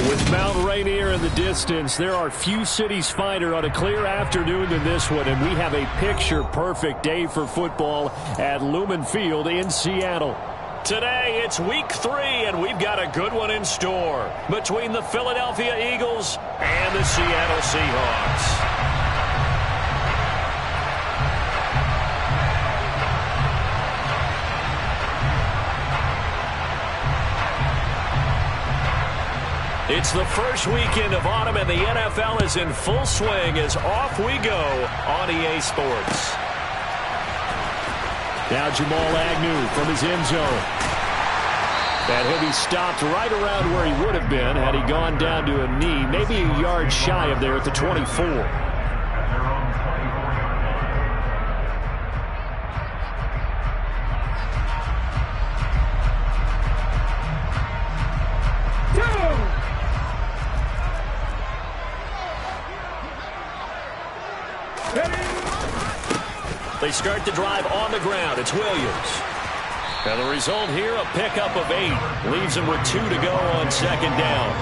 With Mount Rainier in the distance, there are few cities finer on a clear afternoon than this one, and we have a picture-perfect day for football at Lumen Field in Seattle. Today, it's week 3, and we've got a good one in store between the Philadelphia Eagles and the Seattle Seahawks. It's the first weekend of autumn, and the NFL is in full swing as off we go on EA Sports. Now Jamal Agnew from his end zone. And he'll be stopped right around where he would have been had he gone down to a knee, maybe a yard shy of there at the 24. They start the drive on the ground. It's Williams. And the result here, a pickup of 8. Leaves them with 2 to go on second down.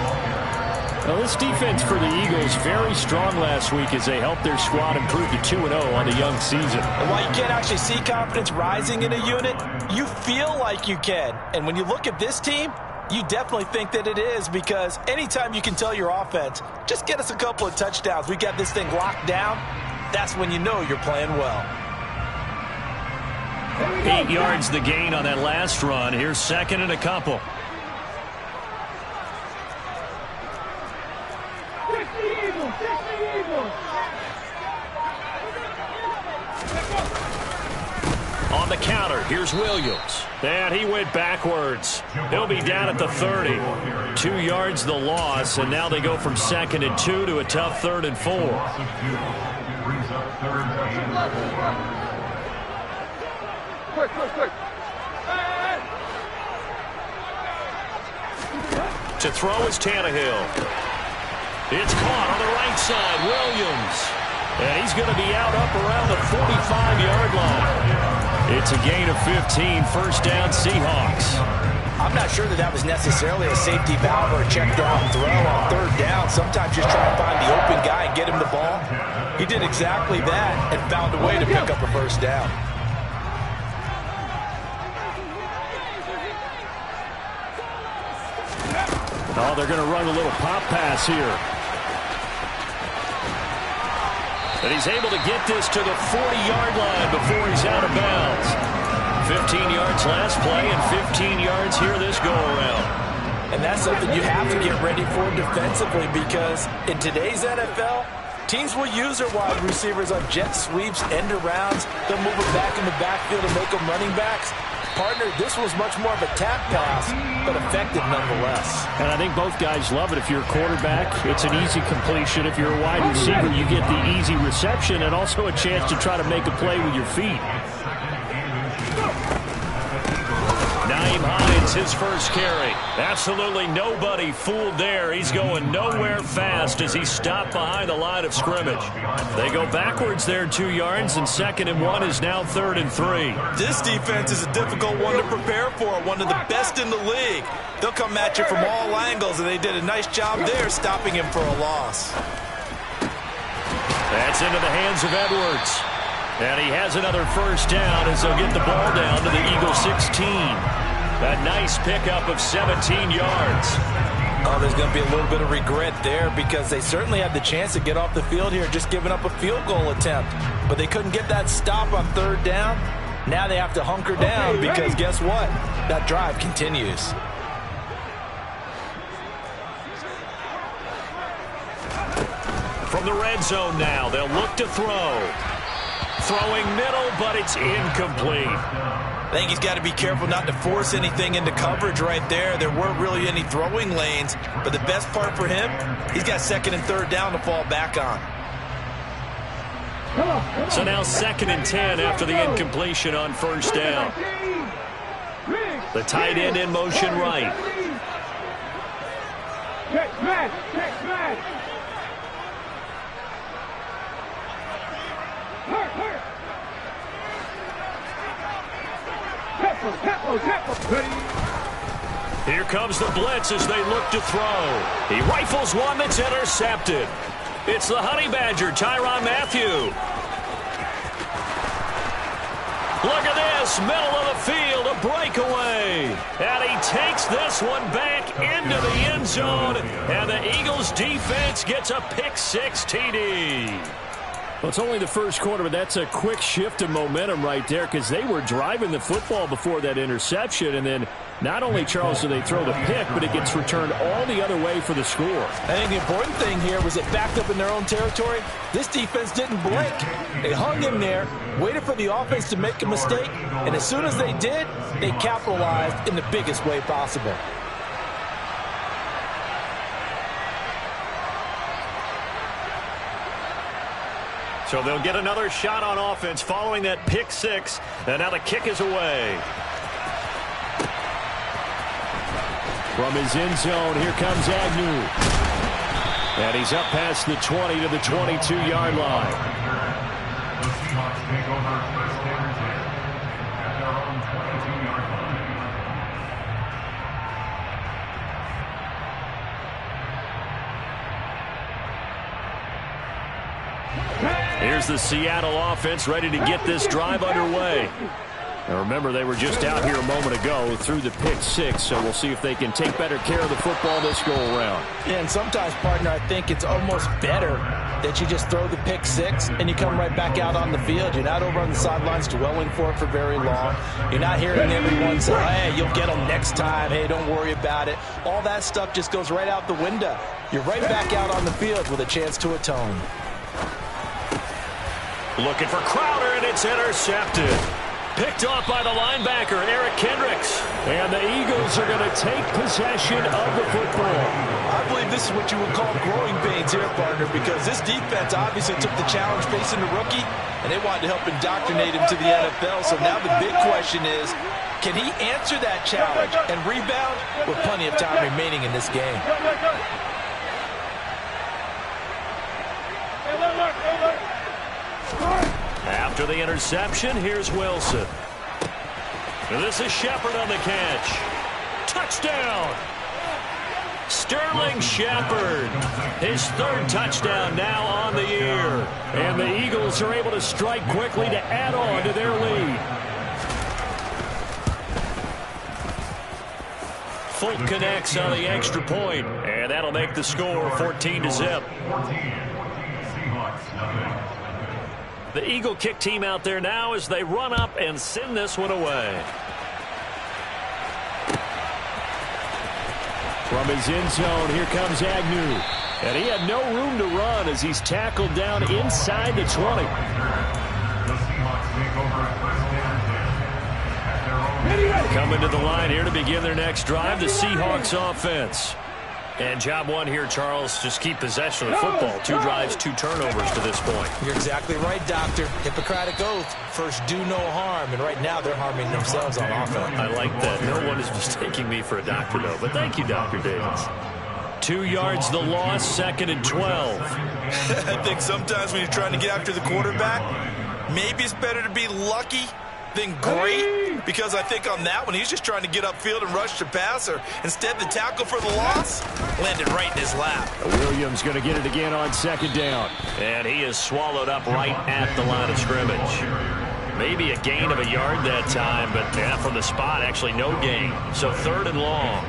Well, this defense for the Eagles very strong last week as they helped their squad improve to 2-0 on the young season. And while you can't actually see confidence rising in a unit, you feel like you can. And when you look at this team, you definitely think that it is, because anytime you can tell your offense, just get us a couple of touchdowns, we got this thing locked down, that's when you know you're playing well. 8 yards the gain on that last run. Here's second and a couple. On the counter, here's Williams. And he went backwards. He'll be down at the 30. 2 yards the loss, and now they go from 2nd and 2 to a tough 3rd and 4. Quick. To throw is Tannehill. It's caught on the right side. Williams. And he's going to be out up around the 45-yard line. It's a gain of 15. First down, Seahawks. I'm not sure that was necessarily a safety valve or a check down throw on 3rd down. Sometimes just try to find the open guy and get him the ball. He did exactly that and found a way to pick up a first down. Oh, they're going to run a little pop pass here. And he's able to get this to the 40-yard line before he's out of bounds. 15 yards last play and 15 yards here this go-around. And that's something you have to get ready for defensively, because in today's NFL, teams will use their wide receivers on jet sweeps, end arounds. They'll move it back in the backfield and make them running backs. Partner, this was much more of a tap pass, but effective nonetheless. And I think both guys love it. If you're a quarterback, it's an easy completion. If you're a wide receiver, you get the easy reception and also a chance to try to make a play with your feet. Nyheim Hines, his first carry. Absolutely nobody fooled there. He's going nowhere fast as he's stopped behind the line of scrimmage. They go backwards there 2 yards, and 2nd and 1 is now 3rd and 3. This defense is a difficult one to prepare for, one of the best in the league. They'll come at you from all angles, and they did a nice job there stopping him for a loss. That's into the hands of Edwards. And he has another first down as they'll get the ball down to the Eagles 16. A nice pickup of 17 yards. Oh, there's going to be a little bit of regret there, because they certainly had the chance to get off the field here, just giving up a field goal attempt. But they couldn't get that stop on 3rd down. Now they have to hunker down, because guess what? That drive continues. From the red zone now, they'll look to throw. Throwing middle, but it's incomplete. I think he's got to be careful not to force anything into coverage right there. There weren't really any throwing lanes, but the best part for him, he's got 2nd and 3rd down to fall back on. So now 2nd and 10 after the incompletion on first down. The tight end in motion right. Check man. Tempo. Here comes the blitz as they look to throw. He rifles one that's intercepted. It's the Honey Badger, Tyrann Mathieu. Look at this, middle of the field, a breakaway. And he takes this one back into the end zone. And the Eagles defense gets a pick-6 TD. Well, it's only the first quarter, but that's a quick shift of momentum right there because they were driving the football before that interception. And then not only, Charles, do they throw the pick, but it gets returned all the other way for the score. I think the important thing here was it backed up in their own territory. This defense didn't blink. They hung in there, waited for the offense to make a mistake, and as soon as they did, they capitalized in the biggest way possible. So they'll get another shot on offense following that pick-6, and now the kick is away. From his end zone, here comes Agnew. And he's up past the 20 to the 22-yard line. Here's the Seattle offense ready to get this drive underway. Now remember, they were just out here a moment ago through the pick-6, so we'll see if they can take better care of the football this go-around. Yeah, and sometimes, partner, I think it's almost better that you just throw the pick-6 and you come right back out on the field. You're not over on the sidelines dwelling for it for very long. You're not hearing everyone say, hey, you'll get them next time. Hey, don't worry about it. All that stuff just goes right out the window. You're right back out on the field with a chance to atone. Looking for Crowder, and it's intercepted. Picked off by the linebacker, Eric Kendricks. And the Eagles are going to take possession of the football. I believe this is what you would call growing pains here, partner, because this defense obviously took the challenge facing the rookie, and they wanted to help indoctrinate him to the NFL. So now the big question is, can he answer that challenge and rebound with plenty of time remaining in this game? After the interception, here's Wilson. And this is Shepard on the catch. Touchdown! Sterling Shepard, his third touchdown now on the year. And the Eagles are able to strike quickly to add on to their lead. Fulton connects on the extra point, and that'll make the score 14-0. The Eagle kick team out there now as they run up and send this one away. From his end zone, here comes Agnew. And he had no room to run as he's tackled down inside the 20. Coming to the line here to begin their next drive, the Seahawks offense. And job one here, Charles, just keep possession of the football. 2 drives, 2 turnovers to this point. You're exactly right, Doctor. Hippocratic oath. First, do no harm. And right now, they're harming themselves on offense. I like that. No one is mistaking me for a doctor, though. But thank you, Dr. Davis. 2 yards the loss, 2nd and 12. I think sometimes when you're trying to get after the quarterback, maybe it's better to be lucky than great, because I think on that one, he's just trying to get upfield and rush the passer. Instead, the tackle for the loss landed right in his lap. Williams going to get it again on 2nd down. And he is swallowed up right at the line of scrimmage. Maybe a gain of a yard that time, but from the spot, actually no gain. So 3rd and long.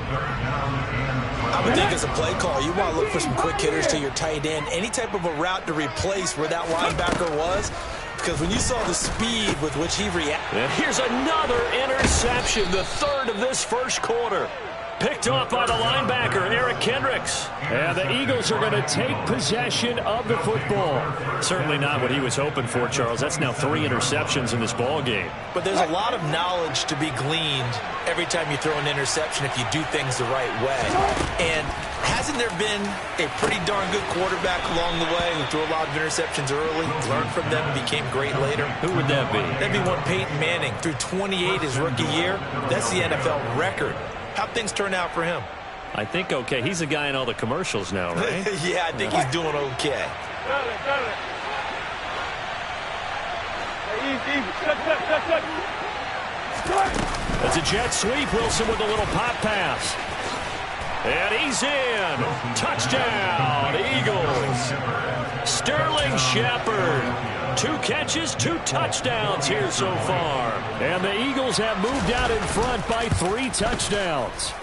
I would think as a play call, you want to look for some quick hitters to your tight end. Any type of a route to replace where that linebacker was. Because when you saw the speed with which he reacted. And here's another interception, the 3rd of this first quarter. Picked off by the linebacker, Eric Kendricks. And the Eagles are going to take possession of the football. Certainly not what he was hoping for, Charles. That's now 3 interceptions in this ball game. But there's a lot of knowledge to be gleaned every time you throw an interception if you do things the right way. And hasn't there been a pretty darn good quarterback along the way who threw a lot of interceptions early, learned from them, and became great later? Who would that be? That'd be one Peyton Manning. Threw 28 his rookie year. That's the NFL record. How'd things turn out for him? I think okay. He's a guy in all the commercials now, right? Yeah, I think he's doing okay. That's a jet sweep. Wilson with a little pop pass. And he's in. Touchdown, Eagles. Sterling Shepard. 2 catches, 2 touchdowns here so far. And the Eagles have moved out in front by 3 touchdowns.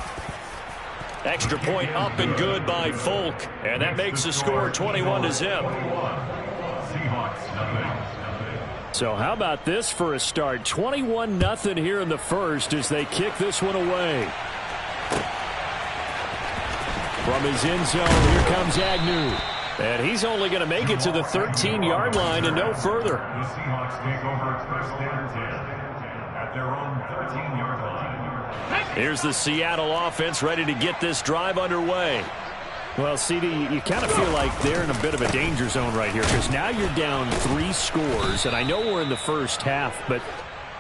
Extra point up and good by Folk. And that makes the score 21-0. So how about this for a start? 21-0 here in the first as they kick this one away. From his end zone, here comes Agnew. And he's only going to make it to the 13-yard line and no further. The Seahawks take over first and 10 at their own 13-yard line. Here's the Seattle offense ready to get this drive underway. Well, CD, you kind of feel like they're in a bit of a danger zone right here because now you're down 3 scores, and I know we're in the first half, but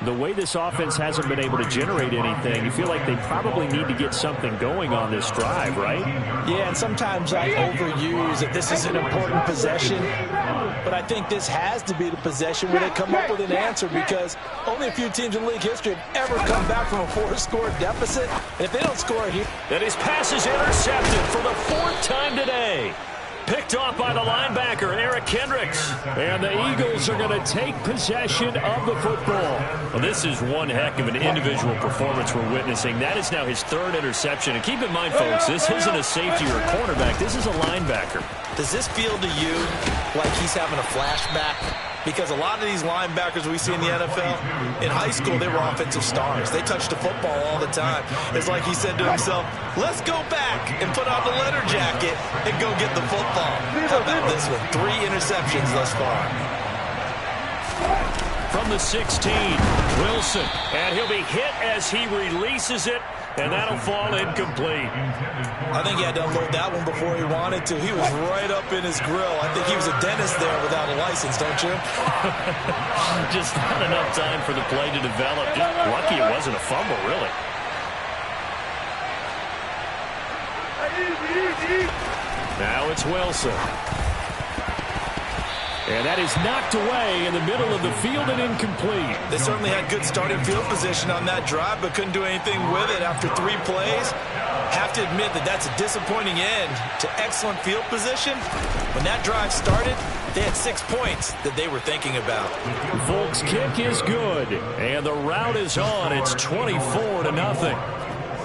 the way this offense hasn't been able to generate anything, you feel like they probably need to get something going on this drive, right? Yeah, and sometimes I overuse that this is an important possession, but I think this has to be the possession where they come up with an answer because only a few teams in league history have ever come back from a 4-score deficit. And if they don't score here... And his pass is intercepted for the 4th time today. Picked off by the linebacker, Eric Kendricks. And the Eagles are going to take possession of the football. Well, this is one heck of an individual performance we're witnessing. That is now his 3rd interception. And keep in mind, folks, this isn't a safety or a cornerback. This is a linebacker. Does this feel to you like he's having a flashback? Because a lot of these linebackers we see in the NFL, in high school, they were offensive stars. They touched the football all the time. It's like he said to himself, let's go back and put on the letter jacket and go get the football. How about this one? 3 interceptions thus far. From the 16, Wilson. And he'll be hit as he releases it. And that'll fall incomplete. I think he had to unload that one before he wanted to. He was right up in his grill. I think he was a dentist there without a license, don't you? Just not enough time for the play to develop. Just lucky it wasn't a fumble, really. Now it's Wilson. And that is knocked away in the middle of the field and incomplete. They certainly had good starting field position on that drive, but couldn't do anything with it after 3 plays. Have to admit that that's a disappointing end to excellent field position. When that drive started, they had 6 points that they were thinking about. Volk's kick is good, and the route is on. It's 24-0.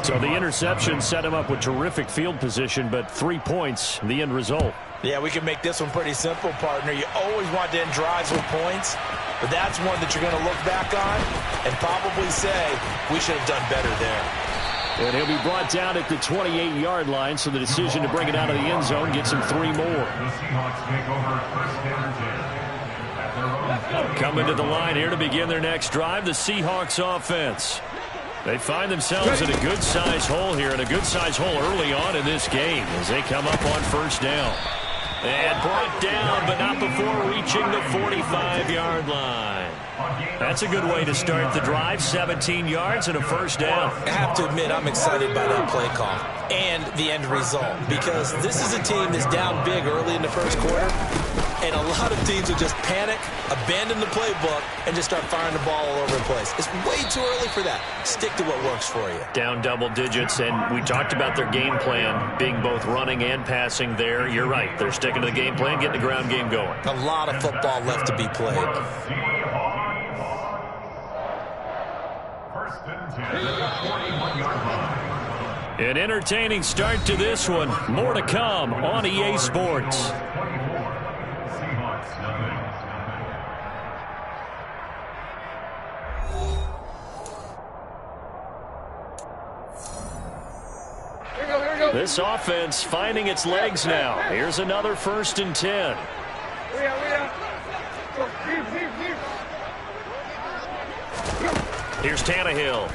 So the interception set him up with terrific field position, but 3 points, the end result. Yeah, we can make this one pretty simple, partner. You always want to end drives with points, but that's one that you're going to look back on and probably say, we should have done better there. And he'll be brought down at the 28-yard line, so the decision to bring it out of the end zone gets him 3 more. Coming to the line here to begin their next drive, the Seahawks offense. They find themselves in a good-sized hole here, and a good-sized hole early on in this game as they come up on 1st down. And brought down, but not before reaching the 45-yard line. That's a good way to start the drive, 17 yards and a 1st down. I have to admit, I'm excited by that play call and the end result because this is a team that's down big early in the 1st quarter, and a lot of teams will just panic, abandon the playbook, and just start firing the ball all over the place. It's way too early for that. Stick to what works for you. Down double digits, and we talked about their game plan being both running and passing there. You're right. They're sticking to the game plan, getting the ground game going. A lot of football left to be played. An entertaining start to this one. More to come on EA Sports. This offense finding its legs now. Here's another 1st and 10. Here's Tannehill.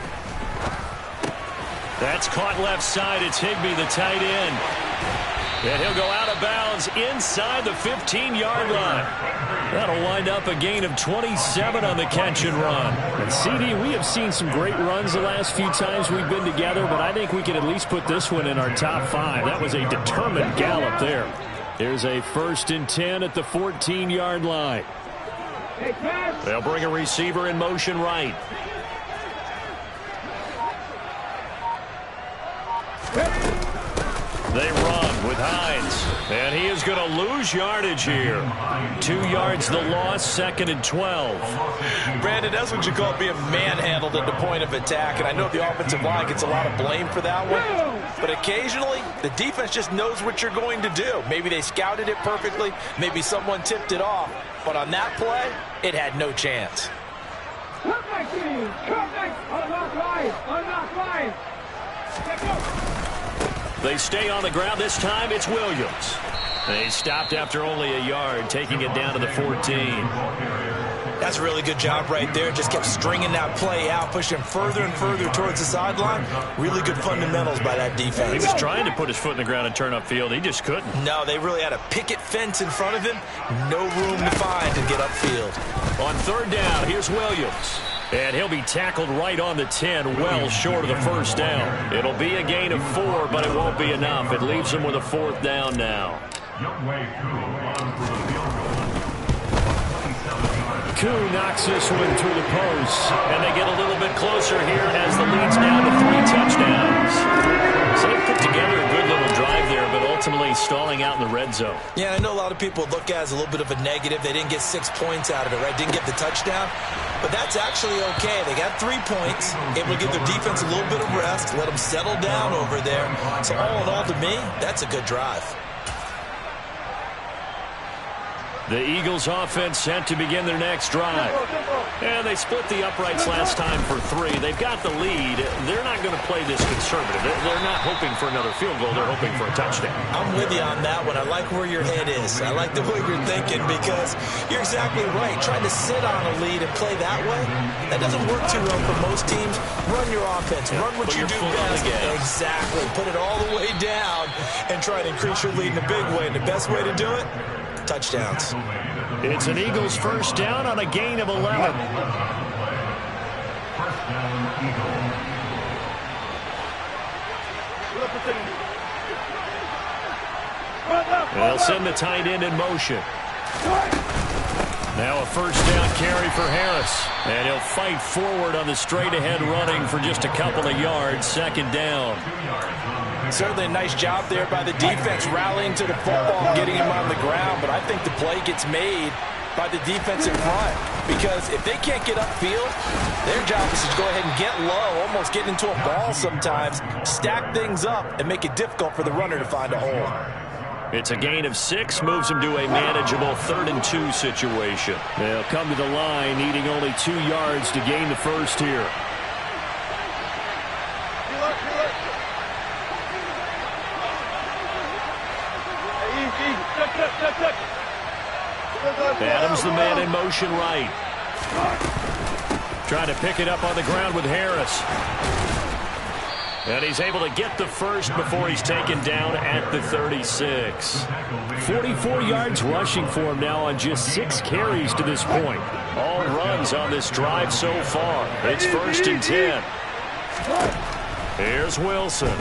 That's caught left side. It's Higbee, the tight end. And he'll go out of bounds inside the 15-yard line. That'll wind up a gain of 27 on the catch and run. And CD, we have seen some great runs the last few times we've been together, but I think we can at least put this one in our top 5. That was a determined gallop there. Here's a 1st and 10 at the 14-yard line. They'll bring a receiver in motion right. They run with Hines. And he is going to lose yardage here. 2 yards the loss, 2nd and 12. Brandon, that's what you call being manhandled at the point of attack. And I know the offensive line gets a lot of blame for that one. But occasionally, the defense just knows what you're going to do. Maybe they scouted it perfectly. Maybe someone tipped it off. But on that play, it had no chance. Come back, team! Come back! Unlock line! Unlock line! Let's go! They stay on the ground. This time it's Williams. They stopped after only a yard, taking it down to the 14. That's a really good job right there. Just kept stringing that play out, pushing further and further towards the sideline. Really good fundamentals by that defense. He was trying to put his foot in the ground and turn upfield. He just couldn't. No, they really had a picket fence in front of him. No room to find to get upfield. On 3rd down, here's Williams. And he'll be tackled right on the 10, well short of the 1st down. It'll be a gain of 4, but it won't be enough. It leaves him with a 4th down now. Koo knocks this one through the post. And they get a little bit closer here as the lead's down to 3 touchdowns. So they put together a good little drive there, but ultimately stalling out in the red zone. Yeah, I know a lot of people look at it as a little bit of a negative. They didn't get 6 points out of it, right? Didn't get the touchdown. But that's actually okay. They got 3 points, able to give their defense a little bit of rest, let them settle down over there. So all in all, to me, that's a good drive. The Eagles offense set to begin their next drive. And they split the uprights last time for 3. They've got the lead. They're not going to play this conservative. They're not hoping for another field goal. They're hoping for a touchdown. I'm with you on that one. I like where your head is. I like the way you're thinking because you're exactly right. Trying to sit on a lead and play that way, that doesn't work too well for most teams. Run your offense. Run what you do best. Exactly. Put it all the way down and try to increase your lead in a big way. And the best way to do it, touchdowns. It's an Eagles 1st down on a gain of 11. They'll send the tight end in motion. Now a 1st down carry for Harris. And he'll fight forward on the straight-ahead running for just a couple of yards. 2nd down. Certainly a nice job there by the defense rallying to the football and getting him on the ground. But I think the play gets made by the defense in front. Because if they can't get upfield, their job is to go ahead and get low, almost get into a ball sometimes, stack things up, and make it difficult for the runner to find a hole. It's a gain of 6, moves them to a manageable 3rd and 2 situation. They'll come to the line, needing only 2 yards to gain the 1st here. Adams the man in motion right. Trying to pick it up on the ground with Harris. And he's able to get the 1st before he's taken down at the 36. 44 yards rushing for him now on just 6 carries to this point. All runs on this drive so far. It's 1st and 10. Here's Wilson.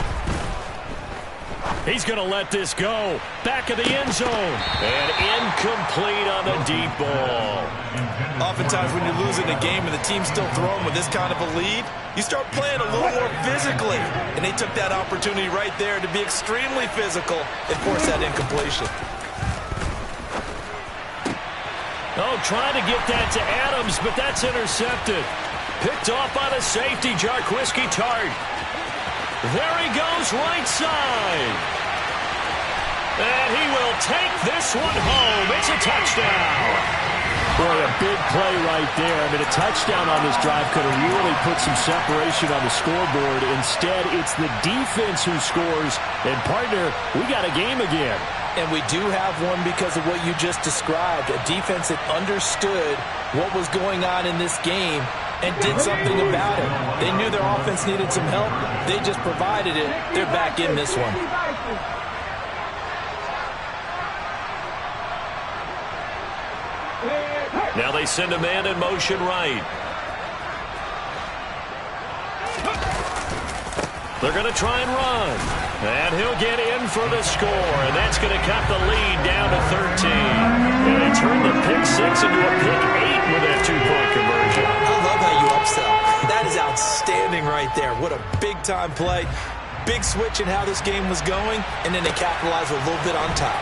He's going to let this go. Back of the end zone. And incomplete on the deep ball. Oftentimes when you're losing a game and the team's still throwing with this kind of a lead, you start playing a little more physically. And they took that opportunity right there to be extremely physical and force that incompletion. Oh, trying to get that to Adams, but that's intercepted. Picked off by the safety, Jarquiski Tart. There he goes, right side. And he will take this one home. It's a touchdown. Boy, a big play right there. I mean, a touchdown on this drive could have really put some separation on the scoreboard. Instead, it's the defense who scores. And, partner, we got a game again. And we do have one because of what you just described. A defense that understood what was going on in this game and did something about it. They knew their offense needed some help. They just provided it. They're back in this one. Now they send a man in motion right. They're going to try and run. And he'll get in for the score. And that's going to cut the lead down to 13. And they turn the pick 6 into a pick 8 with that 2-point conversion. I love how you upsell. That is outstanding right there. What a big-time play. big switch in how this game was going, and then they capitalized a little bit on top.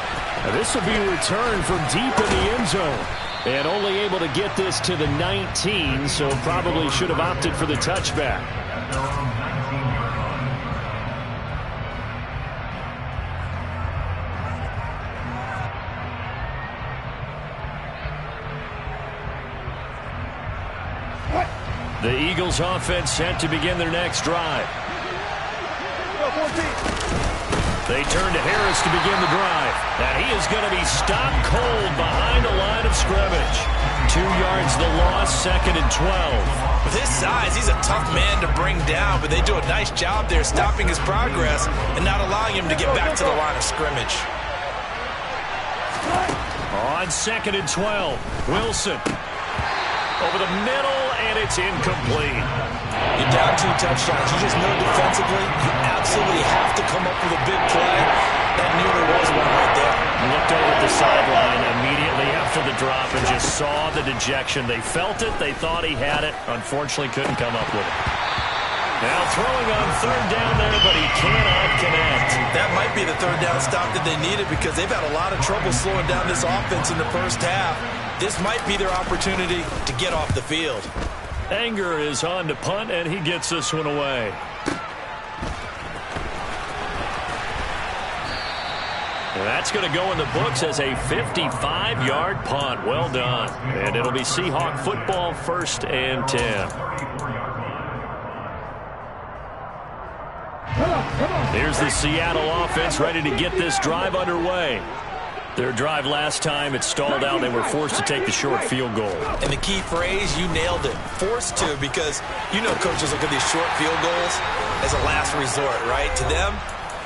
Now this will be returned from deep in the end zone. And only able to get this to the 19, so probably should have opted for the touchback. At their own 19-yard line. The Eagles offense set to begin their next drive. They turn to Harris to begin the drive. And he is going to be stopped cold behind the line of scrimmage. 2 yards the loss, 2nd and 12. With his size, he's a tough man to bring down, but they do a nice job there stopping his progress and not allowing him to get back to the line of scrimmage. On 2nd and 12, Wilson. Over the middle, and it's incomplete. You're down 2 touchdowns. You just know defensively you absolutely have to come up with a big play. That nearly was one right there. Looked over at the sideline immediately after the drop and just saw the dejection. They felt it. They thought he had it. Unfortunately, couldn't come up with it. Now throwing on 3rd down there, but he cannot connect. That might be the 3rd down stop that they needed because they've had a lot of trouble slowing down this offense in the first half. This might be their opportunity to get off the field. Anger is on to punt, and he gets this one away. And that's going to go in the books as a 55-yard punt. Well done. And it'll be Seahawk football, 1st and 10. Here's the Seattle offense ready to get this drive underway. Their drive last time, it stalled out. They were forced to take the short field goal. And the key phrase, you nailed it. Forced to, because you know coaches look at these short field goals as a last resort, right? To them,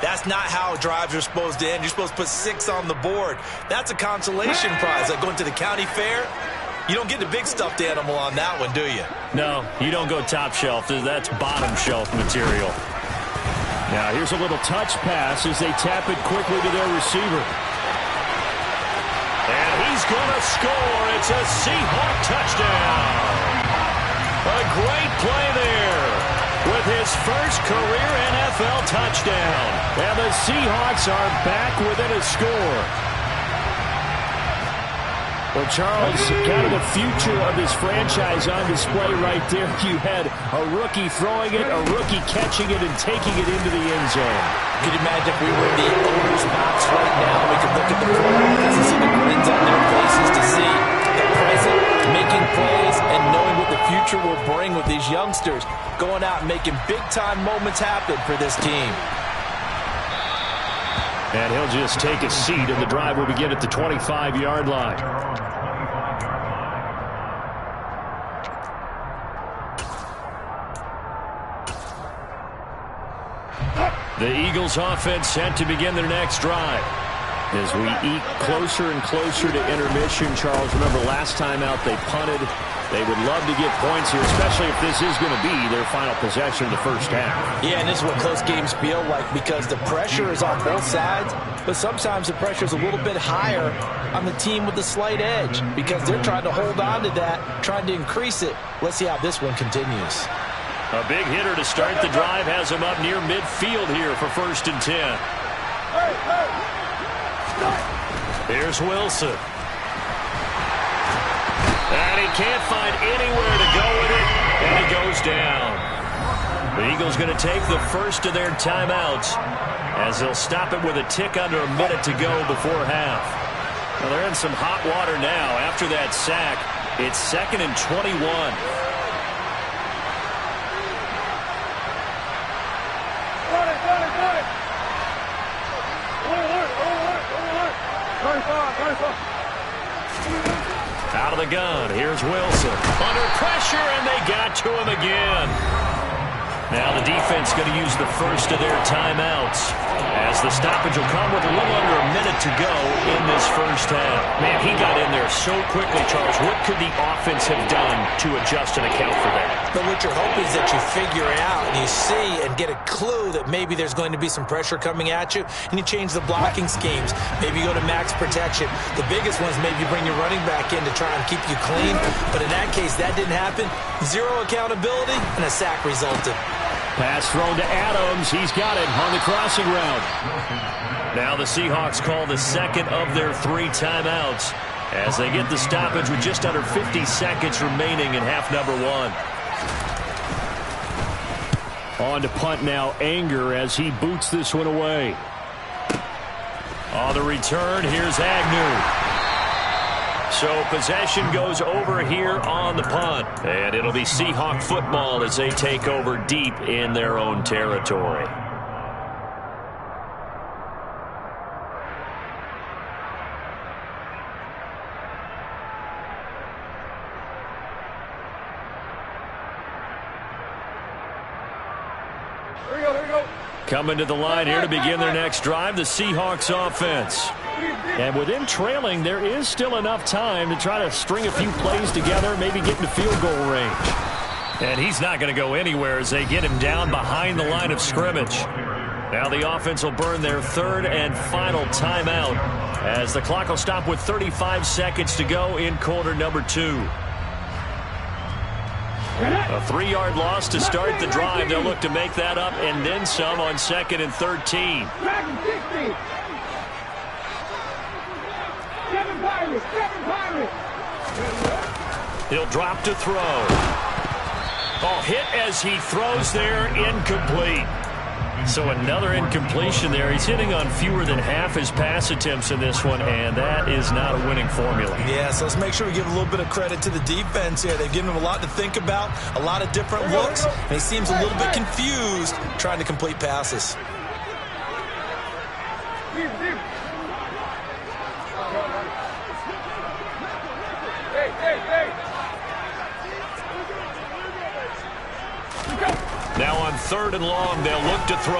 that's not how drives are supposed to end. You're supposed to put 6 on the board. That's a consolation prize. Like going to the county fair, you don't get the big stuffed animal on that one, do you? No, you don't go top shelf. That's bottom shelf material. Now here's a little touch pass as they tap it quickly to their receiver. And he's going to score. It's a Seahawk touchdown. A great play there with his first career NFL touchdown. And the Seahawks are back within a score. Well, Charles, kind of the future of this franchise on display right there. You had a rookie throwing it, a rookie catching it, and taking it into the end zone. Could you imagine if we were in the owner's box right now? We could look at the front office and see the grins on their faces to see the present, making plays, and knowing what the future will bring with these youngsters going out and making big-time moments happen for this team. And he'll just take a seat, and the drive will begin at the 25-yard line. The Eagles offense set to begin their next drive. As we eke closer and closer to intermission, Charles, remember last time out they punted. They would love to get points here, especially if this is going to be their final possession of the first half. Yeah, and this is what close games feel like because the pressure is on both sides, but sometimes the pressure is a little bit higher on the team with the slight edge because they're trying to hold on to that, trying to increase it. Let's see how this one continues. A big hitter to start the drive has him up near midfield here for 1st and 10. Here's Wilson. And he can't find anywhere to go with it, and he goes down. The Eagles going to take the first of their timeouts as they'll stop it with a tick under a minute to go before half. Well, they're in some hot water now after that sack. It's 2nd and 21. Out of the gun, here's Wilson. Under pressure, and they got to him again. Now the defense going to use the first of their timeouts as the stoppage will come with a little under a minute to go in this first half. Man, he got in there so quickly, Charles. What could the offense have done to adjust and account for that? But what you're hoping is that you figure it out and you see and get a clue that maybe there's going to be some pressure coming at you, and you change the blocking schemes. Maybe you go to max protection. The biggest one is maybe you bring your running back in to try and keep you clean. But in that case, that didn't happen. Zero accountability, and a sack resulted. Pass thrown to Adams. He's got it on the crossing route. Now the Seahawks call the second of their 3 timeouts as they get the stoppage with just under 50 seconds remaining in half number 1. On to punt now, Anger, as he boots this one away. On the return, here's Agnew. So possession goes over here on the punt. And it'll be Seahawk football as they take over deep in their own territory. Coming to the line here to begin their next drive, the Seahawks offense. And with them trailing, there is still enough time to try to string a few plays together, maybe get into field goal range. And he's not going to go anywhere as they get him down behind the line of scrimmage. Now the offense will burn their 3rd and final timeout as the clock will stop with 35 seconds to go in quarter number 2. A 3-yard loss to start the drive. They'll look to make that up and then some on 2nd and 13. He'll drop to throw. Oh, hit as he throws there, incomplete. So another incompletion there. He's hitting on fewer than half his pass attempts in this one, and that is not a winning formula. Yeah, so let's make sure we give a little bit of credit to the defense here. They've given him a lot to think about, a lot of different looks, and he seems a little bit confused trying to complete passes. Now on 3rd and long, they'll look to throw.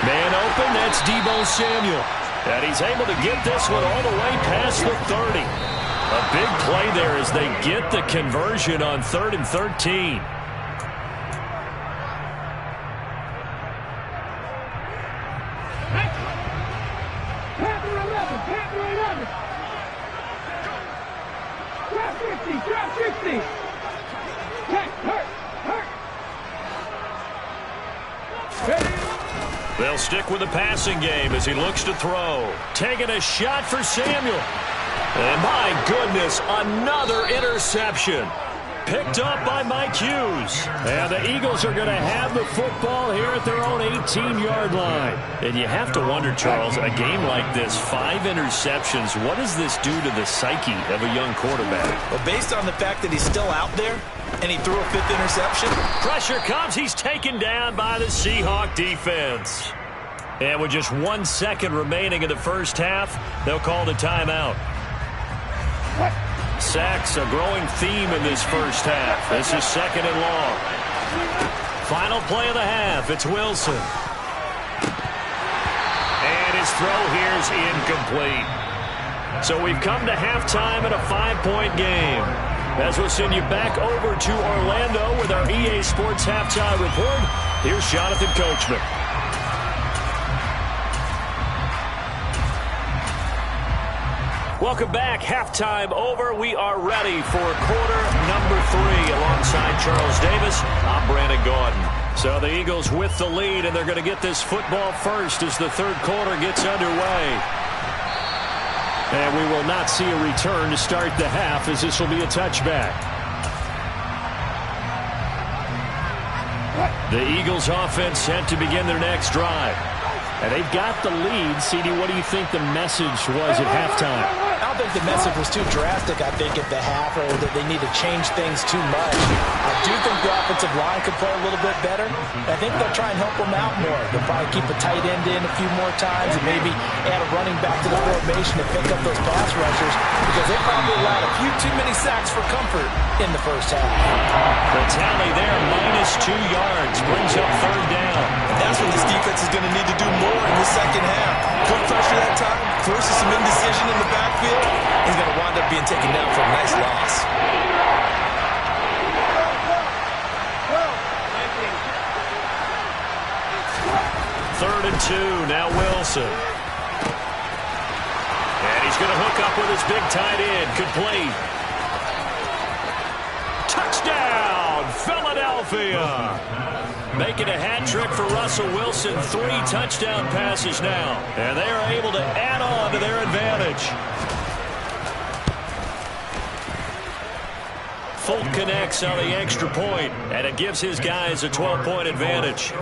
Man open, that's Deebo Samuel. And he's able to get this one all the way past the 30. A big play there as they get the conversion on 3rd and 13. They'll stick with the passing game as he looks to throw. Taking a shot for Samuel. And my goodness, another interception. Picked up by Mike Hughes. And the Eagles are going to have the football here at their own 18-yard line. And you have to wonder, Charles, a game like this, 5 interceptions, what does this do to the psyche of a young quarterback? Well, based on the fact that he's still out there and he threw a 5th interception. Pressure comes. He's taken down by the Seahawk defense. And with just 1 second remaining in the first half, they'll call the timeout. Sacks, a growing theme in this first half. This is 2nd and long. Final play of the half. It's Wilson. And his throw here is incomplete. So we've come to halftime in a 5-point game. As we'll send you back over to Orlando with our EA Sports Halftime Report, here's Jonathan Coachman. Welcome back. Halftime over. We are ready for quarter number 3. Alongside Charles Davis, I'm Brandon Gaudin. So the Eagles with the lead, and they're going to get this football first as the 3rd quarter gets underway. And we will not see a return to start the half, as this will be a touchback. The Eagles offense set to begin their next drive. And they've got the lead. CD, what do you think the message was at halftime? I don't think the message was too drastic, I think, at the half, or that they need to change things too much. I do think the offensive line could play a little bit better. I think they'll try and help them out more. They'll probably keep a tight end in a few more times and maybe add a running back to the formation to pick up those pass rushers, because they probably allowed a few too many sacks for comfort in the first half. The tally there, -2 yards, brings up 3rd down. And that's what this defense is going to need to do more in the second half. Good pressure that time, forces some indecision in the backfield. He's going to wind up being taken down for a nice loss. Third and 2, now Wilson. And he's going to hook up with his big tight end, complete. Touchdown, Philadelphia. Philadelphia. Making a hat trick for Russell Wilson. 3 touchdown passes now. And they are able to add on to their advantage. Folk connects on the extra point, and it gives his guys a 12-point advantage.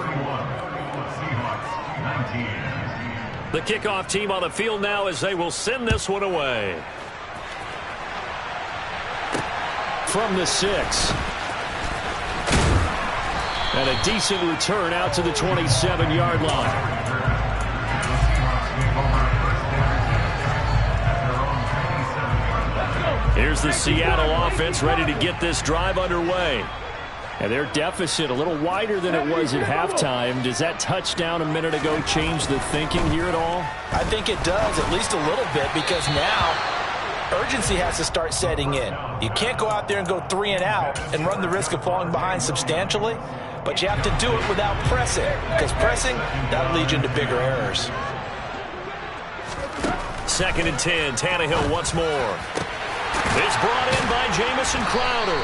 The kickoff team on the field now as they will send this one away. From the 6. And a decent return out to the 27-yard line. Here's the Seattle offense ready to get this drive underway. And their deficit a little wider than it was at halftime. Does that touchdown a minute ago change the thinking here at all? I think it does, at least a little bit, because now urgency has to start setting in. You can't go out there and go 3 and out and run the risk of falling behind substantially, but you have to do it without pressing, because pressing, that leads you into bigger errors. 2nd and 10, Tannehill once more. It's brought in by Jamison Crowder.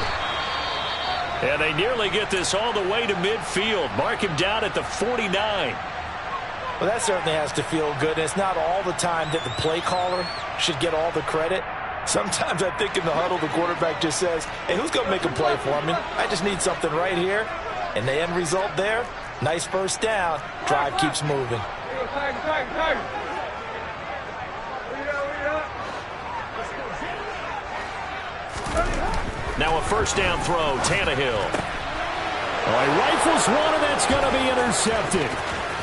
And they nearly get this all the way to midfield. Mark him down at the 49. Well, that certainly has to feel good. And it's not all the time that the play caller should get all the credit. Sometimes I think in the huddle, the quarterback just says, hey, who's going to make a play for me? I just need something right here. And the end result there, nice first down. Drive keeps moving. Now a first down throw, Tannehill. Oh, he rifles one, and that's going to be intercepted.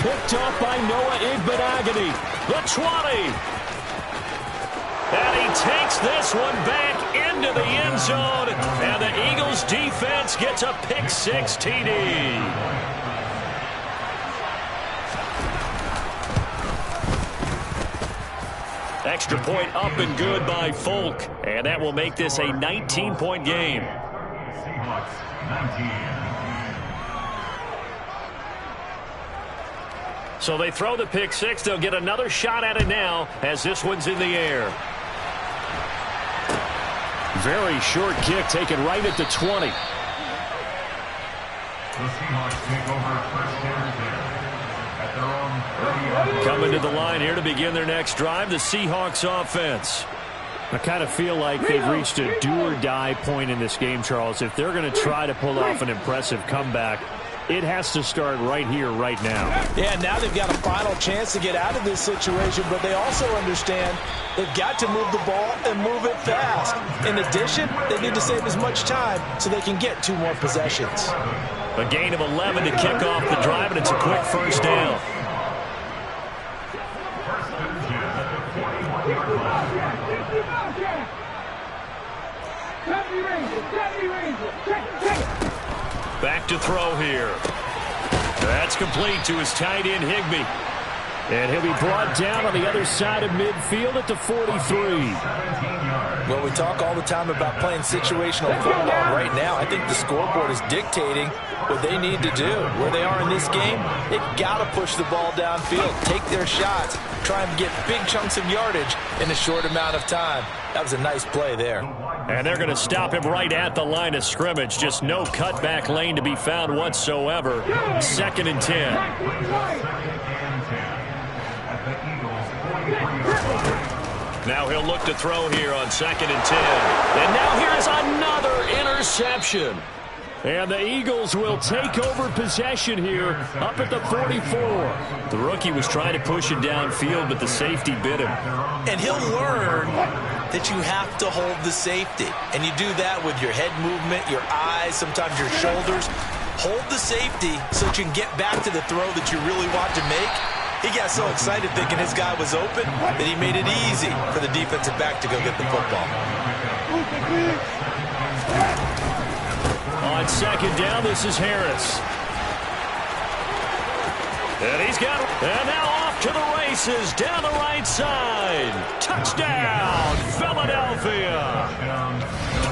Picked off by Noah Igbenogany. The 20. And he takes this one back into the end zone. And the Eagles defense gets a pick-6 TD. Extra point up and good by Folk. And that will make this a 19-point game. Seahawks 19. So they throw the pick-6. They'll get another shot at it now as this one's in the air. Very short kick taken right at the 20. The Seahawks take over first down at their own 30-yard line. Coming to the line here to begin their next drive, the Seahawks offense. I kind of feel like they've reached a do-or-die point in this game, Charles. If they're going to try to pull off an impressive comeback, it has to start right here, right now. Yeah, now they've got a final chance to get out of this situation, but they also understand they've got to move the ball and move it fast. In addition, they need to save as much time so they can get 2 more possessions. A gain of 11 to kick off the drive, and it's a quick first down. Back to throw here. That's complete to his tight end, Higbee. And he'll be brought down on the other side of midfield at the 43. Well, we talk all the time about playing situational football. Right now, I think the scoreboard is dictating what they need to do. Where they are in this game, they've got to push the ball downfield, take their shots, try and get big chunks of yardage in a short amount of time. That was a nice play there. And they're going to stop him right at the line of scrimmage. Just no cutback lane to be found whatsoever. 2nd and 10. Now he'll look to throw here on 2nd and 10. And now here's another interception. And the Eagles will take over possession here up at the 44. The rookie was trying to push it downfield, but the safety bit him. And he'll learn that you have to hold the safety. And you do that with your head movement, your eyes, sometimes your shoulders. Hold the safety so that you can get back to the throw that you really want to make. He got so excited thinking his guy was open that he made it easy for the defensive back to go get the football. On 2nd down, this is Harris. And he's got it. And now off to the races down the right side. Touchdown, Philadelphia.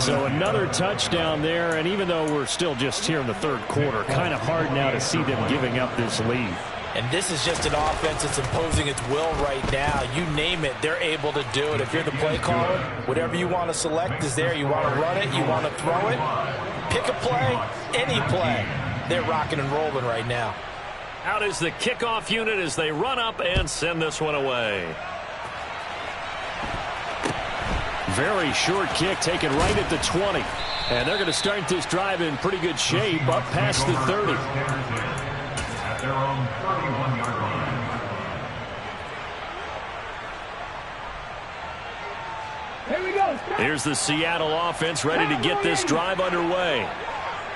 So another touchdown there. And even though we're still just here in the 3rd quarter, kind of hard now to see them giving up this lead. And this is just an offense that's imposing its will right now. You name it, they're able to do it. If you're the play caller, whatever you want to select is there. You want to run it, you want to throw it. Pick a play, any play. They're rocking and rolling right now. Out is the kickoff unit as they run up and send this one away. Very short kick taken right at the 20. And they're going to start this drive in pretty good shape up past the 30. At their own 31-yard line. Here we go. Here's the Seattle offense ready to get this drive underway.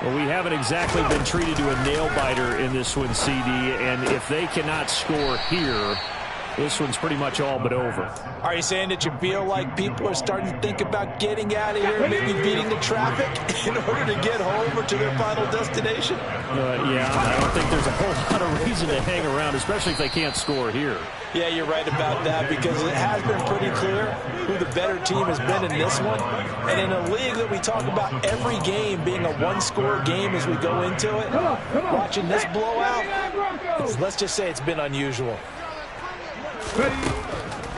Well, we haven't exactly been treated to a nail-biter in this one, CD, and if they cannot score here, this one's pretty much all but over. Are you saying that you feel like people are starting to think about getting out of here, maybe beating the traffic in order to get home or to their final destination? Yeah, I don't think there's a whole lot of reason to hang around, especially if they can't score here. Yeah, you're right about that because it has been pretty clear who the better team has been in this one. And in a league that we talk about every game being a one-score game as we go into it, watching this blowout, let's just say it's been unusual.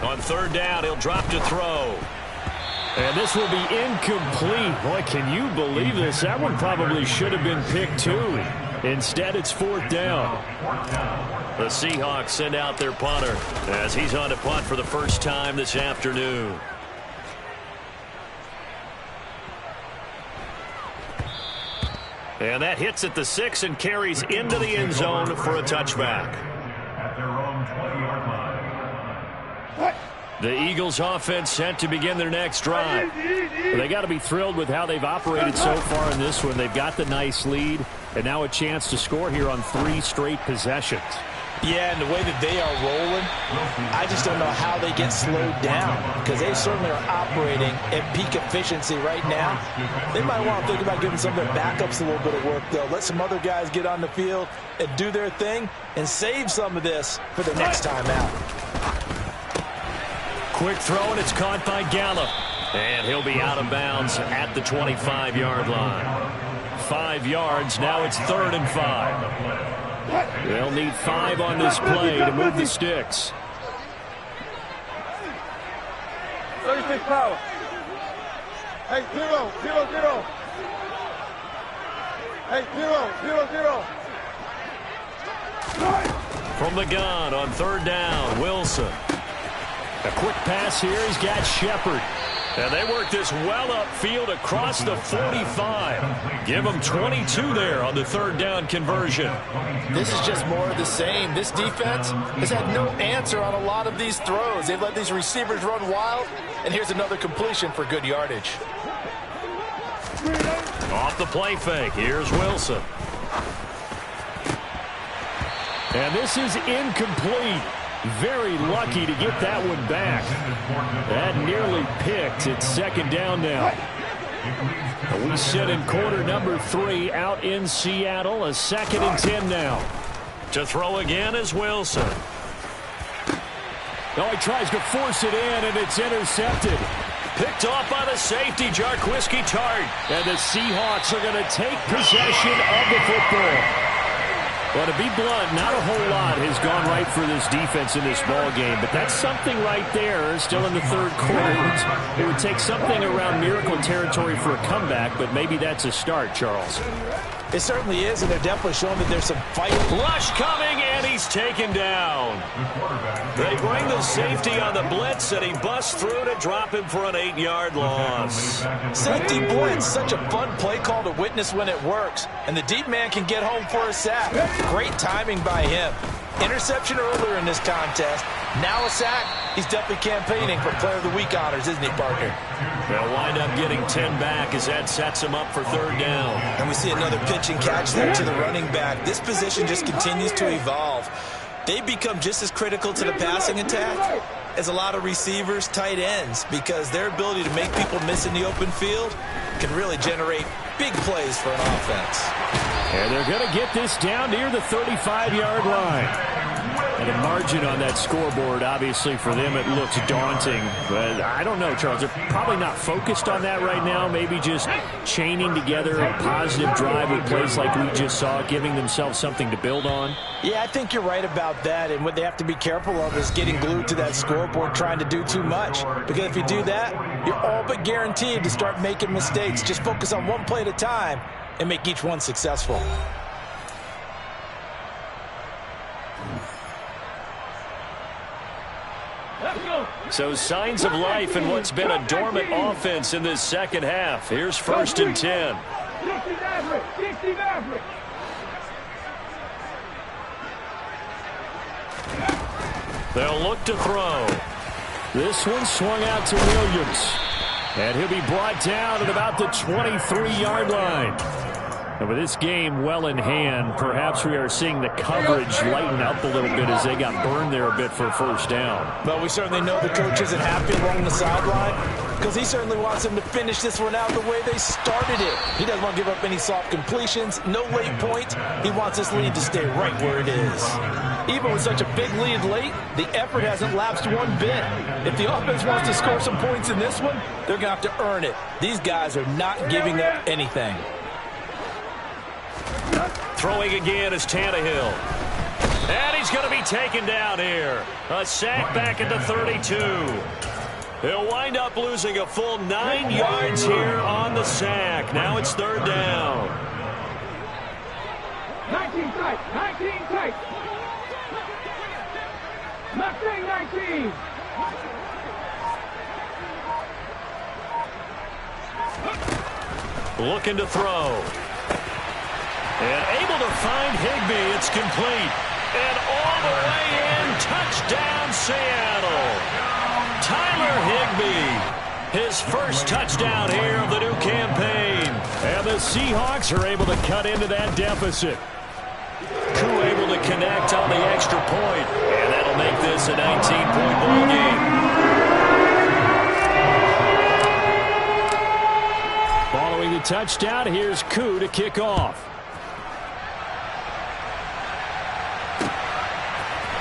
On third down, he'll drop to throw. And this will be incomplete. Boy, can you believe this? That one probably should have been picked too. Instead, it's fourth down. The Seahawks send out their punter as he's on to punt for the first time this afternoon. And that hits at the 6 and carries into the end zone for a touchback. At their own 20-yard line. The Eagles offense set to begin their next drive. They got to be thrilled with how they've operated so far in this one. They've got the nice lead and now a chance to score here on 3 straight possessions. Yeah, and the way that they are rolling, I just don't know how they get slowed down because they certainly are operating at peak efficiency right now. They might want to think about giving some of their backups a little bit of work, though. Let some other guys get on the field and do their thing and save some of this for the next time out. Quick throw, and it's caught by Gallup. And he'll be out of bounds at the 25-yard line. 5 yards, now it's 3rd and 5. They'll need 5 on this play to move the sticks. 36 power. Hey, 0, 0, 0. Hey, 0, 0, 0. From the gun on 3rd down, Wilson. A quick pass here. He's got Shepard. And they work this well upfield across the 45. Give them 22 there on the 3rd down conversion. This is just more of the same. This defense has had no answer on a lot of these throws. They've let these receivers run wild, and here's another completion for good yardage. Off the play fake, here's Wilson. And this is incomplete. Very lucky to get that one back. That nearly picked. It's 2nd down now. We sit in quarter number 3 out in Seattle. A 2nd and 10 now. To throw again is Wilson. Oh, he tries to force it in, and it's intercepted. Picked off by the safety, Jarquiski Tart. And the Seahawks are going to take possession of the football. Well, to be blunt, not a whole lot has gone right for this defense in this ball game, but that's something right there. Still in the 3rd quarter. It would take something around miracle territory for a comeback, but maybe that's a start, Charles. It certainly is, and they're definitely showing that there's some fight. Rush coming, and he's taken down. They bring the safety on the blitz, and he busts through to drop him for an 8-yard loss. Safety blitz, such a fun play call to witness when it works, and the deep man can get home for a sack. Great timing by him. Interception earlier in this contest. Now a sack. He's definitely campaigning for Player of the Week honors, isn't he, partner? They'll wind up getting 10 back as that sets him up for 3rd down. And we see another pitch and catch there to the running back. This position just continues to evolve. They become just as critical to the passing attack as a lot of receivers, tight ends, because their ability to make people miss in the open field can really generate big plays for an offense. And they're going to get this down near the 35-yard line. And the margin on that scoreboard, obviously, for them, it looks daunting. But I don't know, Charles. They're probably not focused on that right now. Maybe just chaining together a positive drive with plays like we just saw, giving themselves something to build on. Yeah, I think you're right about that. And what they have to be careful of is getting glued to that scoreboard trying to do too much. Because if you do that, you're all but guaranteed to start making mistakes. Just focus on one play at a time, and make each one successful. So signs of life in what's been a dormant offense in this second half. Here's 1st and 10. 60 Maverick, 60 Maverick. They'll look to throw. This one swung out to Williams. And he'll be brought down at about the 23-yard line. And with this game well in hand, perhaps we are seeing the coverage lighten up a little bit as they got burned there a bit for a 1st down. Well, we certainly know the coach isn't happy along the sideline because he certainly wants them to finish this one out the way they started it. He doesn't want to give up any soft completions, no late points. He wants this lead to stay right where it is. Even with such a big lead late, the effort hasn't lapsed one bit. If the offense wants to score some points in this one, they're going to have to earn it. These guys are not giving up anything. Throwing again is Tannehill. And he's going to be taken down here. A sack back at the 32. He'll wind up losing a full 9 yards here on the sack. Now it's 3rd down. 19 tight, 19 tight. Mustang 19. Looking to throw. And able to find Higbee. It's complete. And all the way in. Touchdown, Seattle. Tyler Higbee. His first touchdown here of the new campaign. And the Seahawks are able to cut into that deficit. Koo able to connect on the extra point. And that'll make this a 19-point ball game. Following the touchdown, here's Koo to kick off.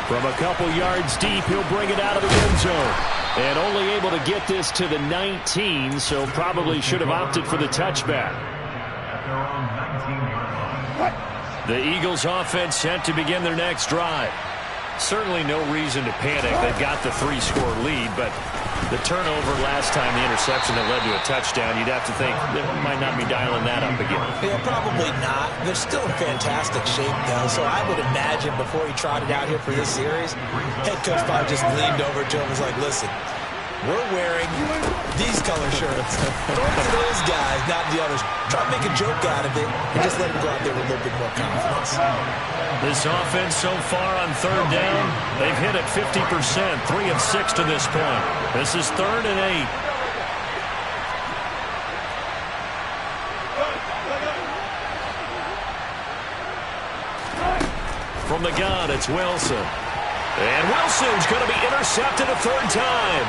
From a couple yards deep, he'll bring it out of the end zone. And only able to get this to the 19, so probably should have opted for the touchback. The Eagles offense set to begin their next drive. Certainly no reason to panic. They've got the 3-score lead, but the turnover last time, the interception that led to a touchdown, you'd have to think they might not be dialing that up again. Yeah, probably not. They're still in fantastic shape, though, so I would imagine before he trotted out here for this series, head coach probably just leaned over to him and was like, listen, we're wearing these color shirts. Throw it to those guys, not the others. Try to make a joke out of it and just let him go out there with a little bit more confidence. This offense so far on 3rd down, they've hit it 50%, 3 of 6 to this point. This is 3rd and 8. From the gun, it's Wilson. And Wilson's going to be intercepted a 3rd time.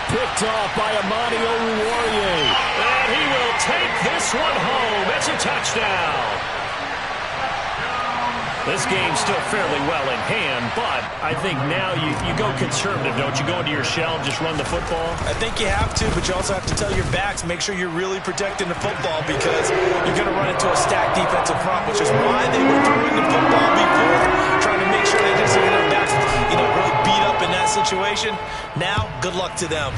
Picked off by Amani Oruwariye. And he will take this one home. It's a touchdown. This game's still fairly well in hand, but I think now you go conservative, don't you? Go into your shell and just run the football? I think you have to, but you also have to tell your backs, make sure you're really protecting the football because you're going to run into a stacked defensive front, which is why they were throwing the football before, trying to make sure they just get their backs, really beat up in that situation. Now, good luck to them.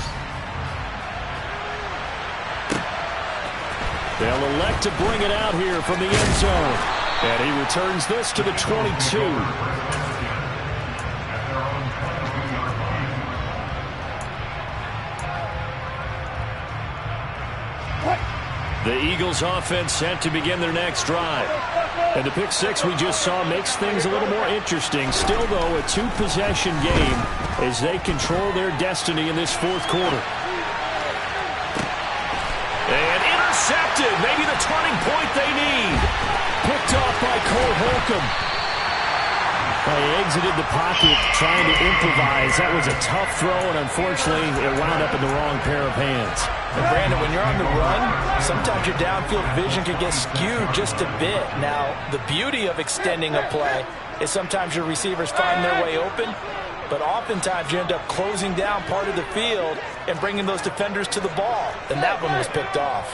They'll elect to bring it out here from the end zone. And he returns this to the 22. The Eagles offense set to begin their next drive. And the pick six we just saw makes things a little more interesting. Still, though, a 2-possession game as they control their destiny in this 4th quarter. And intercepted. Maybe the turning point they need. Picked off by Cole Holcomb. He exited the pocket trying to improvise. That was a tough throw, and unfortunately, it wound up in the wrong pair of hands. And Brandon, when you're on the run, sometimes your downfield vision can get skewed just a bit. Now, the beauty of extending a play is sometimes your receivers find their way open, but oftentimes you end up closing down part of the field and bringing those defenders to the ball, and that one was picked off.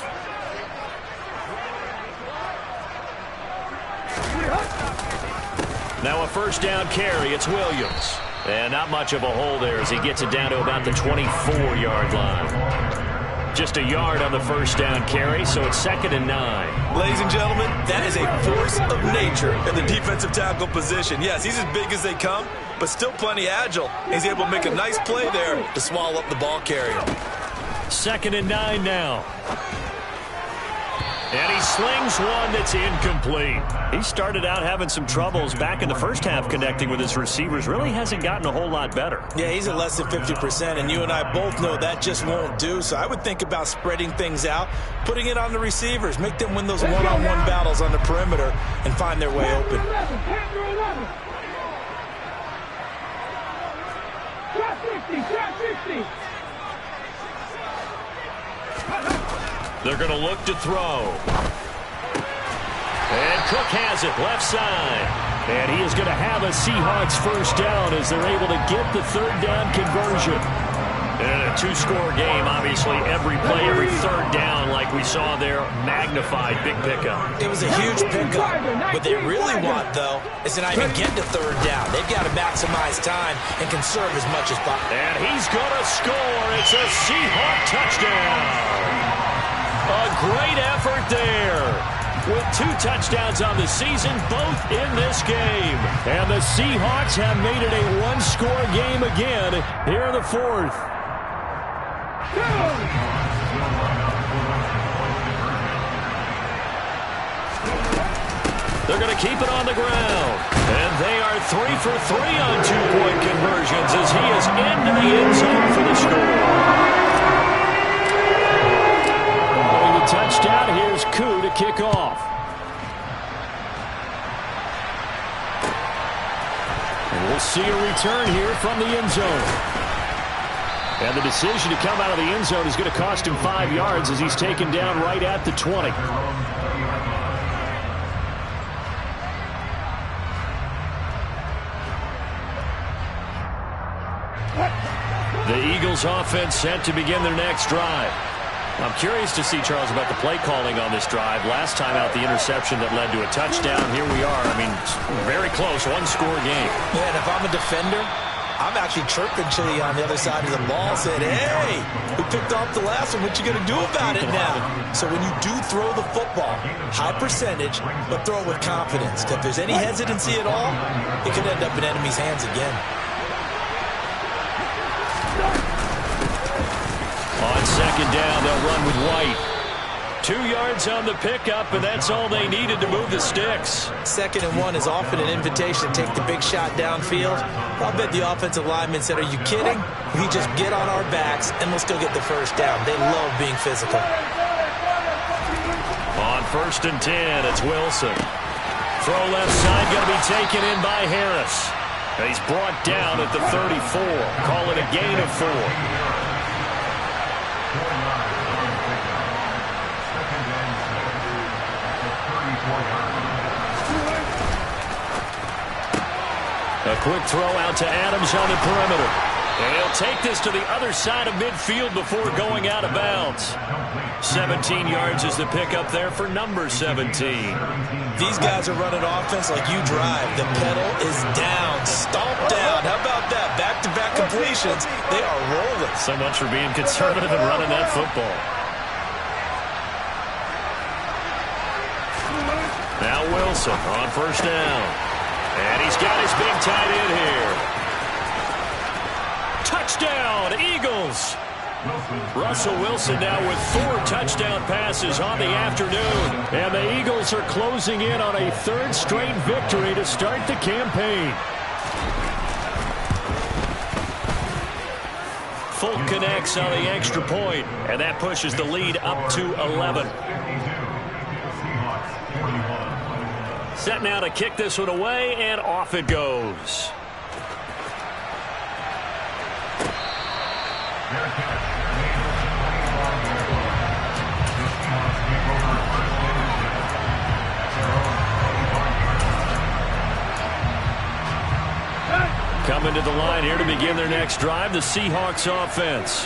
Now a first down carry, it's Williams. And not much of a hole there as he gets it down to about the 24-yard line. Just a yard on the first down carry, so it's 2nd and 9. Ladies and gentlemen, that is a force of nature in the defensive tackle position. Yes, he's as big as they come, but still plenty agile. He's able to make a nice play there to swallow up the ball carrier. 2nd and 9 now. And he slings one that's incomplete. He started out having some troubles back in the first half connecting with his receivers. Really hasn't gotten a whole lot better. Yeah, he's at less than 50%, and you and I both know that just won't do. So I would think about spreading things out, putting it on the receivers, make them win those one-on-one battles on the perimeter and find their way open. They're going to look to throw. And Cook has it, left side. And he is going to have a Seahawks first down as they're able to get the 3rd down conversion. And a 2-score game, obviously, every play, every 3rd down, like we saw there, magnified, big pickup. It was a huge pickup. What they really want, though, is to not even get to 3rd down. They've got to maximize time and conserve as much as possible. And he's going to score. It's a Seahawk touchdown. A great effort there. With 2 touchdowns on the season, both in this game. And the Seahawks have made it a 1-score game again here in the 4th. They're going to keep it on the ground. And they are 3 for 3 on 2-point conversions as he is into the end zone for the score. Touchdown. Here's Koo to kick off. And we'll see a return here from the end zone. And the decision to come out of the end zone is going to cost him 5 yards as he's taken down right at the 20. The Eagles offense set to begin their next drive. I'm curious to see, Charles, about the play calling on this drive. Last time out, the interception that led to a touchdown. Here we are. I mean, very close, 1-score game. Yeah, and if I'm a defender, I'm actually chirping Chili on the other side of the ball, saying, hey, we picked off the last one. What you going to do about it now? So when you do throw the football, high percentage, but throw it with confidence. If there's any hesitancy at all, it could end up in enemy's hands again. On 2nd down, they'll run with White. 2 yards on the pickup, and that's all they needed to move the sticks. 2nd and 1 is often an invitation to take the big shot downfield. I'll bet the offensive lineman said, are you kidding? We just get on our backs, and we'll still get the first down. They love being physical. On 1st and 10, it's Wilson. Throw left side, going to be taken in by Harris. And he's brought down at the 34. Call it a gain of 4. A quick throw out to Adams on the perimeter. And he'll take this to the other side of midfield before going out of bounds. 17 yards is the pickup there for number 17. These guys are running offense like you drive. The pedal is down, stomped down. How about that? Back-to-back completions. They are rolling. So much for being conservative and running that football. Now Wilson on 1st down. And he's got his big tight end here. Touchdown, Eagles. Russell Wilson now with 4 touchdown passes on the afternoon. And the Eagles are closing in on a 3rd straight victory to start the campaign. Folk connects on the extra point, and that pushes the lead up to 11. Set now to kick this one away, and off it goes. Coming to the line here to begin their next drive, the Seahawks offense.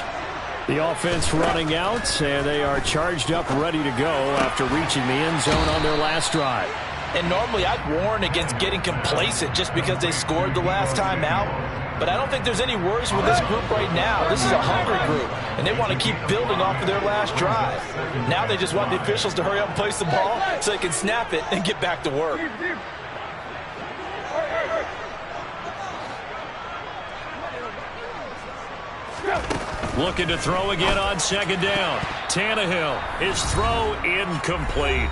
The offense running out, and they are charged up, ready to go after reaching the end zone on their last drive. And normally I'd warn against getting complacent just because they scored the last time out. but I don't think there's any worries with this group right now. This is a hungry group, and they want to keep building off of their last drive. Now they just want the officials to hurry up and place the ball so they can snap it and get back to work. Looking to throw again on second down. Tannehill, his throw incomplete.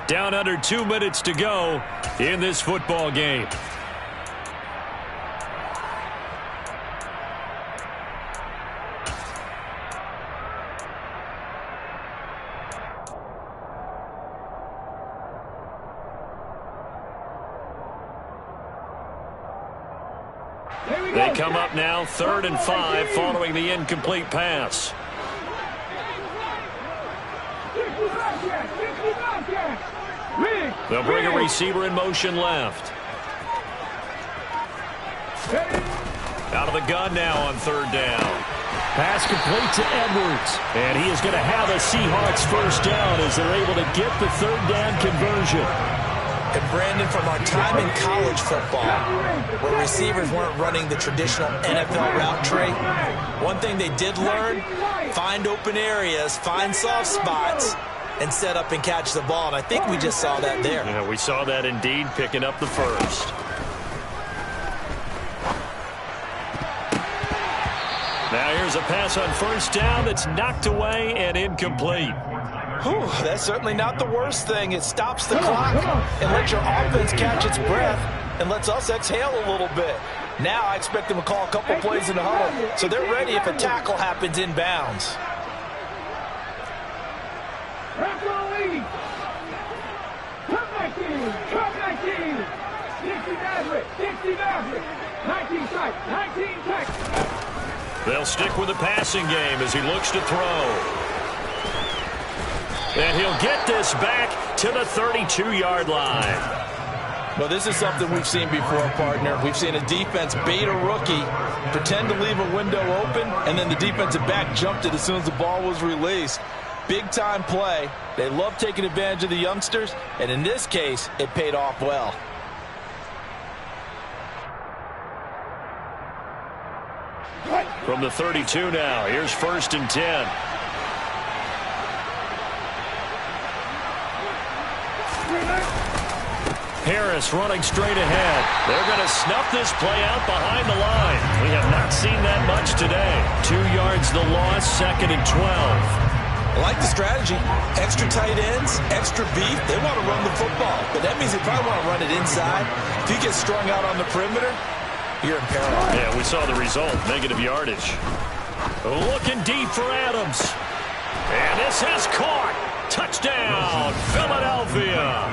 Down under 2 minutes to go in this football game. They come up now 3rd and 5 following the incomplete pass. They'll bring a receiver in motion left. Out of the gun now on 3rd down. Pass complete to Edwards. And he is going to have a Seahawks first down as they're able to get the 3rd down conversion. And Brandon, from our time in college football, where receivers weren't running the traditional NFL route tree, one thing they did learn, find open areas, find soft spots, and set up and catch the ball. And I think we just saw that there. Yeah, we saw that indeed, picking up the first. Now here's a pass on 1st down that's knocked away and incomplete. Whew, that's certainly not the worst thing. It stops the clock and lets your offense catch its breath and lets us exhale a little bit. Now I expect them to call a couple plays in the huddle, so they're ready if a tackle happens inbounds. They'll stick with the passing game as he looks to throw. And he'll get this back to the 32-yard line. Well, this is something we've seen before, partner. We've seen a defense bait a rookie, pretend to leave a window open, and then the defensive back jumped it as soon as the ball was released. Big-time play. They love taking advantage of the youngsters, and in this case, it paid off well. From the 32 now, here's 1st and 10. Harris running straight ahead. They're going to snuff this play out behind the line. We have not seen that much today. 2 yards the loss, 2nd and 12. I like the strategy. Extra tight ends, extra beef. They want to run the football, but that means they probably want to run it inside. If you get strung out on the perimeter, you're in peril. Yeah, we saw the result, negative yardage. Looking deep for Adams. And this has caught. Touchdown, Philadelphia.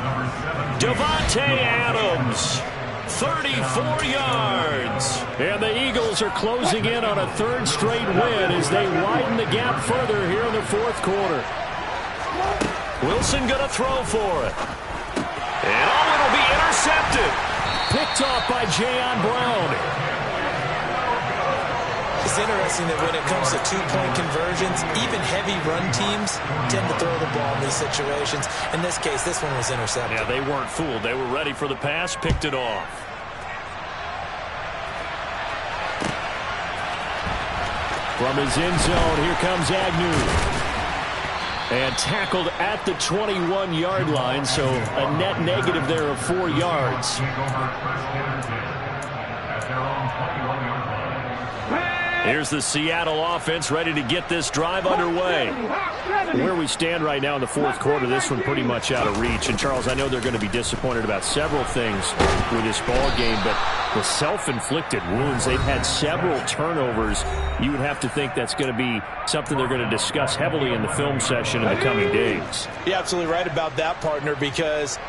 Davante Adams, 34 yards. And the Eagles are closing in on a 3rd straight win as they widen the gap further here in the 4th quarter. Wilson going to throw for it. And it'll be intercepted. Picked off by Jayon Brown. It's interesting that when it comes to 2-point conversions, even heavy run teams tend to throw the ball in these situations. In this case, this one was intercepted. Yeah, they weren't fooled. They were ready for the pass, picked it off. From his end zone, here comes Agnew. And tackled at the 21-yard line, so a net negative there of 4 yards. Here's the Seattle offense ready to get this drive underway. Where we stand right now in the 4th quarter, this one pretty much out of reach. And, Charles, I know they're going to be disappointed about several things with this ball game, but the self-inflicted wounds, they've had several turnovers. You would have to think that's going to be something they're going to discuss heavily in the film session in the coming days. You're absolutely right about that, partner, because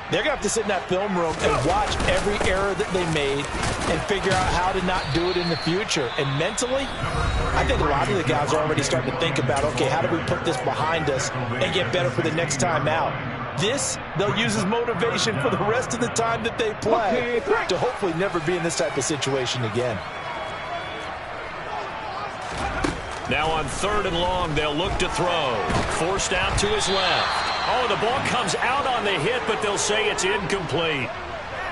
they're going to have to sit in that film room and watch every error that they made and figure out how to not do it in the future. And mentally, I think a lot of the guys are already starting to think about, okay, how do we put this behind us and get better for the next time out? This, they'll use as motivation for the rest of the time that they play to hopefully never be in this type of situation again. Now on 3rd and long, they'll look to throw. Forced out to his left. Oh, the ball comes out on the hit, but they'll say it's incomplete.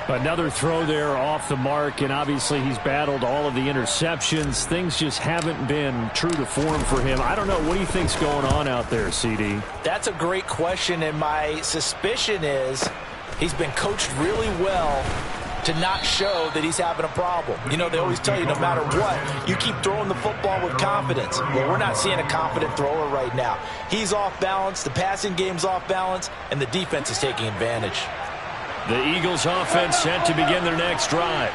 Another throw there off the mark, and obviously he's battled all of the interceptions. Things just haven't been true to form for him. I don't know. What do you think's going on out there, CD? That's a great question, and my suspicion is he's been coached really well to not show that he's having a problem. You know, they always tell you no matter what, you keep throwing the football with confidence. Well, we're not seeing a confident thrower right now. He's off balance, the passing game's off balance, and the defense is taking advantage. The Eagles offense set to begin their next drive.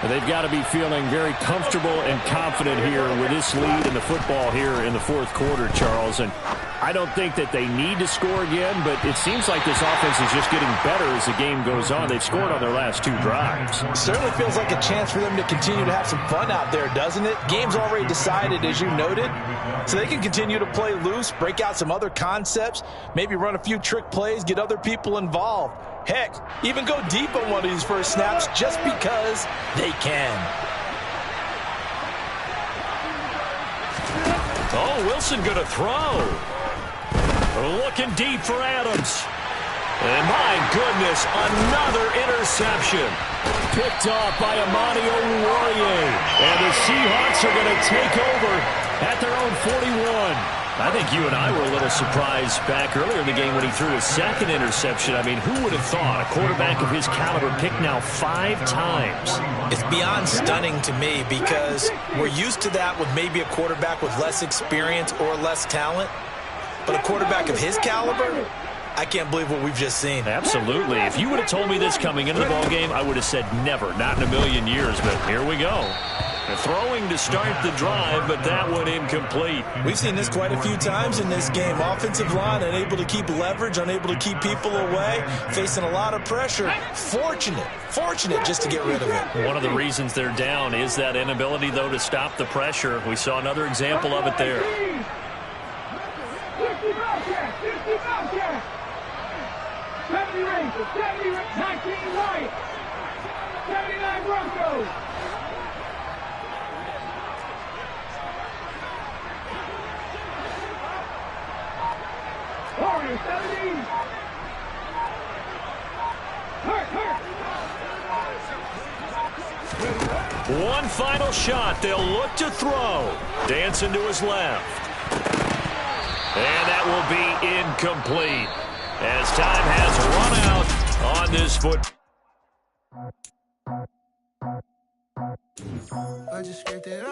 They've got to be feeling very comfortable and confident here with this lead in the football here in the fourth quarter, Charles. And I don't think that they need to score again, but it seems like this offense is just getting better as the game goes on. They've scored on their last 2 drives. Certainly feels like a chance for them to continue to have some fun out there, doesn't it? Game's already decided, as you noted, so they can continue to play loose, break out some other concepts, maybe run a few trick plays, get other people involved. Heck, even go deep on one of these first snaps just because they can. Oh, Wilson going to throw. Looking deep for Adams. And my goodness, another interception. Picked off by Amani Oruwariye. And the Seahawks are going to take over at their own 41. I think you and I were a little surprised back earlier in the game when he threw his second interception. I mean, who would have thought a quarterback of his caliber picked now 5 times? It's beyond stunning to me because we're used to that with maybe a quarterback with less experience or less talent. But a quarterback of his caliber, I can't believe what we've just seen. Absolutely. If you would have told me this coming into the ballgame, I would have said never, not in a million years. But here we go. The throwing to start the drive, but that one incomplete. We've seen this quite a few times in this game. Offensive line unable to keep leverage, unable to keep people away, facing a lot of pressure. Fortunate just to get rid of it. One of the reasons they're down is that inability, though, to stop the pressure. We saw another example of it there. 70 Rangers, 70 19 White, 79 Broncos. Warriors, 70. One final shot. They'll look to throw. Dancing to his left. And that will be incomplete as time has run out on this foot. I just scraped it up.